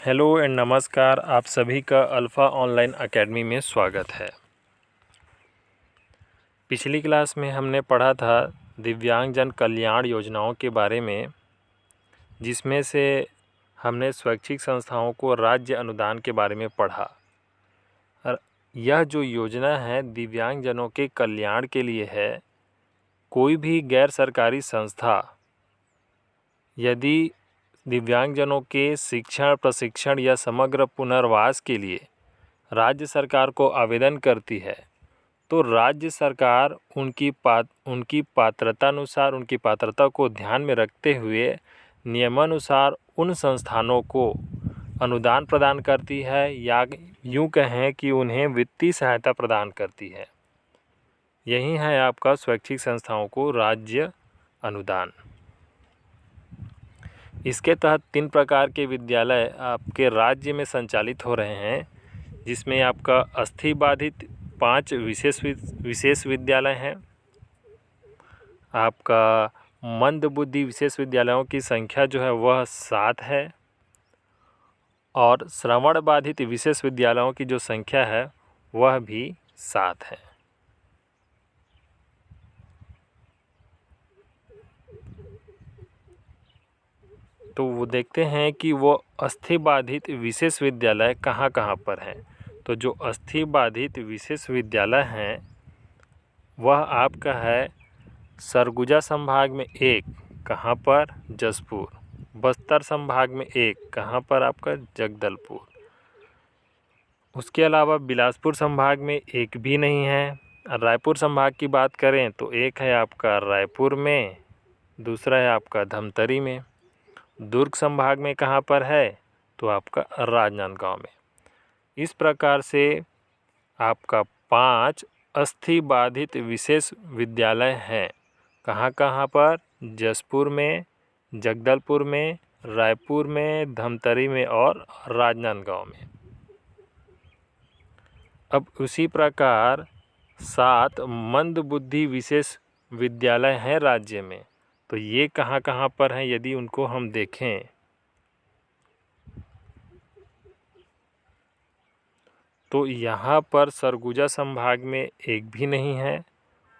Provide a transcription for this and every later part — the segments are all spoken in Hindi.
हेलो एंड नमस्कार। आप सभी का अल्फ़ा ऑनलाइन एकेडमी में स्वागत है। पिछली क्लास में हमने पढ़ा था दिव्यांगजन कल्याण योजनाओं के बारे में, जिसमें से हमने स्वैच्छिक संस्थाओं को राज्य अनुदान के बारे में पढ़ा। और यह जो योजना है दिव्यांगजनों के कल्याण के लिए है। कोई भी गैर सरकारी संस्था यदि दिव्यांगजनों के शिक्षण, प्रशिक्षण या समग्र पुनर्वास के लिए राज्य सरकार को आवेदन करती है, तो राज्य सरकार उनकी पात्रतानुसार, उनकी पात्रता को ध्यान में रखते हुए नियमानुसार उन संस्थानों को अनुदान प्रदान करती है, या यूँ कहें कि उन्हें वित्तीय सहायता प्रदान करती है। यही है आपका स्वैच्छिक संस्थाओं को राज्य अनुदान। इसके तहत 3 प्रकार के विद्यालय आपके राज्य में संचालित हो रहे हैं, जिसमें आपका अस्थि बाधित 5 विशेष विद्यालय हैं। आपका मंदबुद्धि विशेष विद्यालयों की संख्या जो है वह 7 है, और श्रवण बाधित विशेष विद्यालयों की जो संख्या है वह भी 7 है। तो वो देखते हैं कि वो अस्थि बाधित विशेष विद्यालय कहाँ कहाँ पर हैं। तो जो अस्थि बाधित विशेष विद्यालय हैं वह आपका है सरगुजा संभाग में 1, कहाँ पर, जसपुर। बस्तर संभाग में 1, कहाँ पर, आपका जगदलपुर। उसके अलावा बिलासपुर संभाग में 1 भी नहीं है। रायपुर संभाग की बात करें तो 1 है आपका रायपुर में, दूसरा है आपका धमतरी में। दुर्ग संभाग में कहाँ पर है, तो आपका राजनांदगांव में। इस प्रकार से आपका 5 अस्थि बाधित विशेष विद्यालय हैं। कहाँ कहाँ पर, जसपुर में, जगदलपुर में, रायपुर में, धमतरी में और राजनांदगांव में। अब उसी प्रकार 7 मंदबुद्धि विशेष विद्यालय हैं राज्य में। तो ये कहाँ कहाँ पर हैं, यदि उनको हम देखें तो यहाँ पर सरगुजा संभाग में 1 भी नहीं है,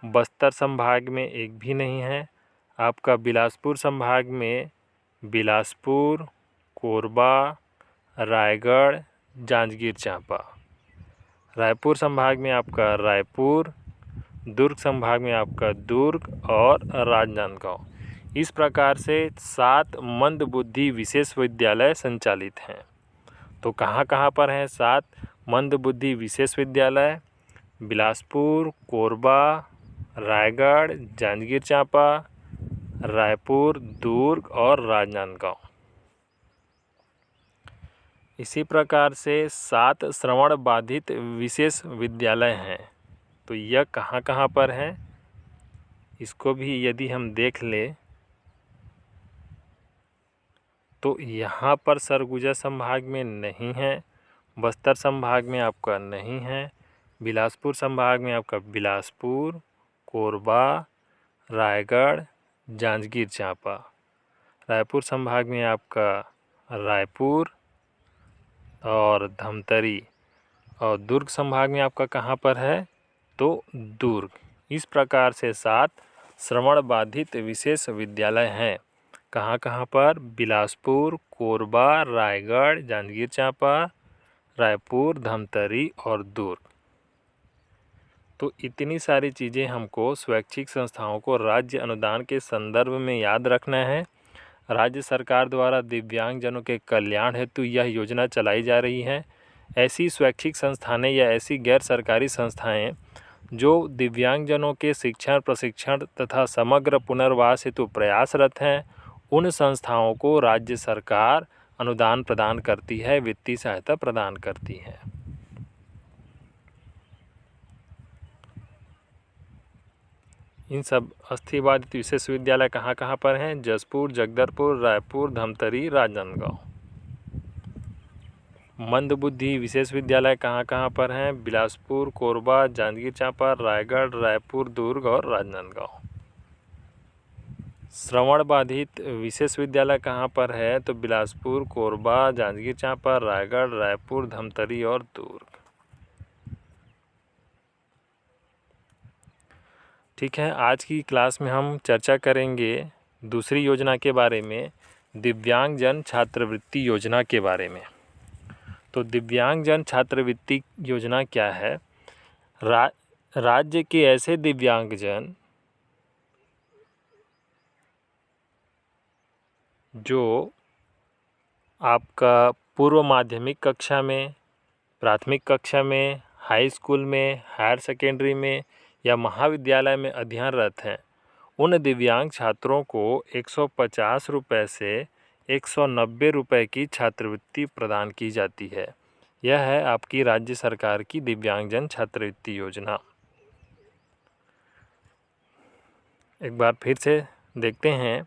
बस्तर संभाग में 1 भी नहीं है। आपका बिलासपुर संभाग में बिलासपुर, कोरबा, रायगढ़, जांजगीर चांपा। रायपुर संभाग में आपका रायपुर, दुर्ग संभाग में आपका दुर्ग और राजनांदगांव। इस प्रकार से 7 मंदबुद्धि विशेष विद्यालय संचालित हैं। तो कहाँ कहाँ पर हैं 7 मंदबुद्धि विशेष विद्यालय? बिलासपुर, कोरबा, रायगढ़, जांजगीर चांपा, रायपुर, दुर्ग और राजनांदगांव। इसी प्रकार से 7 श्रवण बाधित विशेष विद्यालय हैं। तो यह कहाँ कहाँ पर हैं, इसको भी यदि हम देख लें तो यहाँ पर सरगुजा संभाग में नहीं है, बस्तर संभाग में आपका नहीं है, बिलासपुर संभाग में आपका बिलासपुर, कोरबा, रायगढ़, जांजगीर चांपा। रायपुर संभाग में आपका रायपुर और धमतरी, और दुर्ग संभाग में आपका कहाँ पर है, तो दुर्ग। इस प्रकार से 7 श्रवण बाधित विशेष विद्यालय हैं। कहाँ कहाँ पर, बिलासपुर, कोरबा, रायगढ़, जांजगीर चांपा, रायपुर, धमतरी और दुर्ग। तो इतनी सारी चीज़ें हमको स्वैच्छिक संस्थाओं को राज्य अनुदान के संदर्भ में याद रखना है। राज्य सरकार द्वारा दिव्यांगजनों के कल्याण हेतु यह योजना चलाई जा रही है। ऐसी स्वैच्छिक संस्थानें या ऐसी गैर सरकारी संस्थाएं जो दिव्यांगजनों के शिक्षण, प्रशिक्षण तथा समग्र पुनर्वास हेतु प्रयासरत हैं, उन संस्थाओं को राज्य सरकार अनुदान प्रदान करती है, वित्तीय सहायता प्रदान करती है। इन सब अस्थि बाधित विशेष विद्यालय कहाँ कहाँ पर हैं, जसपुर, जगदलपुर, रायपुर, धमतरी, राजनांदगांव। मंदबुद्धि विशेष विद्यालय कहाँ कहाँ पर हैं, बिलासपुर, कोरबा, जांजगीर चांपा, रायगढ़, रायपुर, दुर्ग और राजनांदगांव। श्रवण बाधित विशेष विद्यालय कहाँ पर है? तो बिलासपुर, कोरबा, जांजगीर चांपा, रायगढ़, रायपुर, धमतरी और दुर्ग। ठीक है, आज की क्लास में हम चर्चा करेंगे दूसरी योजना के बारे में, दिव्यांगजन छात्रवृत्ति योजना के बारे में। तो दिव्यांगजन छात्रवृत्ति योजना क्या है? राज्य के ऐसे दिव्यांगजन जो आपका पूर्व माध्यमिक कक्षा में, प्राथमिक कक्षा में, हाई स्कूल में, हायर सेकेंडरी में या महाविद्यालय में अध्ययनरत हैं, उन दिव्यांग छात्रों को 150 रुपये से 190 रुपये की छात्रवृत्ति प्रदान की जाती है। यह है आपकी राज्य सरकार की दिव्यांगजन छात्रवृत्ति योजना। एक बार फिर से देखते हैं,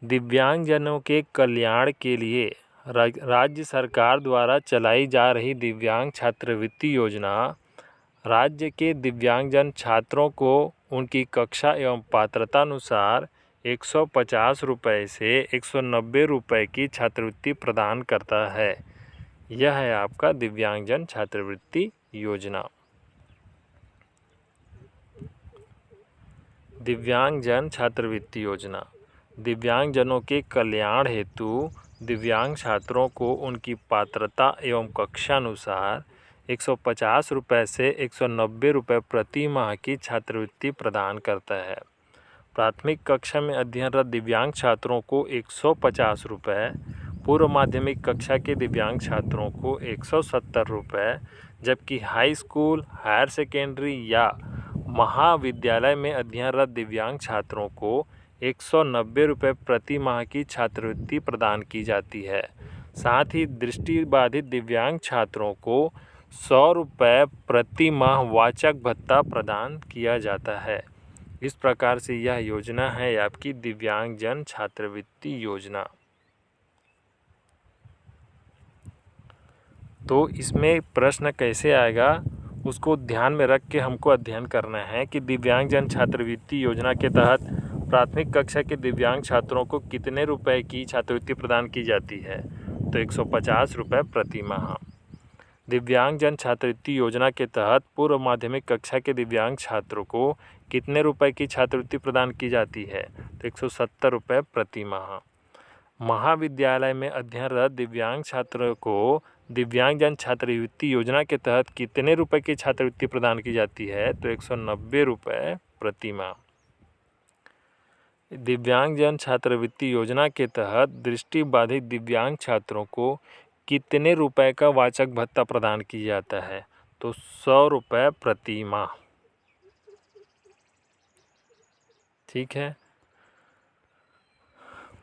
दिव्यांगजनों के कल्याण के लिए राज्य सरकार द्वारा चलाई जा रही दिव्यांग छात्रवृत्ति योजना राज्य के दिव्यांगजन छात्रों को उनकी कक्षा एवं पात्रता अनुसार 150 रुपये से 190 रुपये की छात्रवृत्ति प्रदान करता है। यह है आपका दिव्यांगजन छात्रवृत्ति योजना। दिव्यांगजन छात्रवृत्ति योजना दिव्यांगजनों के कल्याण हेतु दिव्यांग छात्रों को उनकी पात्रता एवं कक्षा अनुसार 150 रुपये से 190 रुपये प्रति माह की छात्रवृत्ति प्रदान करता है। प्राथमिक कक्षा में अध्ययनरत दिव्यांग छात्रों को 150 रुपये, पूर्व माध्यमिक कक्षा के दिव्यांग छात्रों को 170 रुपये, जबकि हाई स्कूल, हायर सेकेंडरी या महाविद्यालय में अध्ययनरत दिव्यांग छात्रों को 190 रुपये प्रति माह की छात्रवृत्ति प्रदान की जाती है। साथ ही दृष्टिबाधित दिव्यांग छात्रों को 100 रुपये प्रति माह वाचक भत्ता प्रदान किया जाता है। इस प्रकार से यह योजना है आपकी दिव्यांगजन छात्रवृत्ति योजना। तो इसमें प्रश्न कैसे आएगा उसको ध्यान में रख के हमको अध्ययन करना है कि दिव्यांगजन छात्रवृत्ति योजना के तहत प्राथमिक कक्षा के दिव्यांग छात्रों को कितने रुपए की छात्रवृत्ति प्रदान की जाती है? तो 150 रुपये प्रति माह। दिव्यांगजन छात्रवृत्ति योजना के तहत पूर्व माध्यमिक कक्षा के दिव्यांग छात्रों को कितने रुपए की छात्रवृत्ति प्रदान की जाती है? तो 170 रुपये प्रति माह। महाविद्यालय में अध्ययनरत दिव्यांग छात्रों को दिव्यांगजन छात्रवृत्ति योजना के तहत कितने रुपए की छात्रवृत्ति प्रदान की जाती है? तो 190 रुपये प्रति माह। दिव्यांगजन छात्रवृत्ति योजना के तहत दृष्टिबाधित दिव्यांग छात्रों को कितने रुपए का वाचक भत्ता प्रदान किया जाता है? तो 100 रुपये प्रति माह। ठीक है,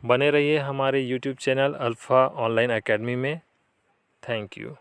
बने रहिए हमारे YouTube channel alpha online academy में। Thank you.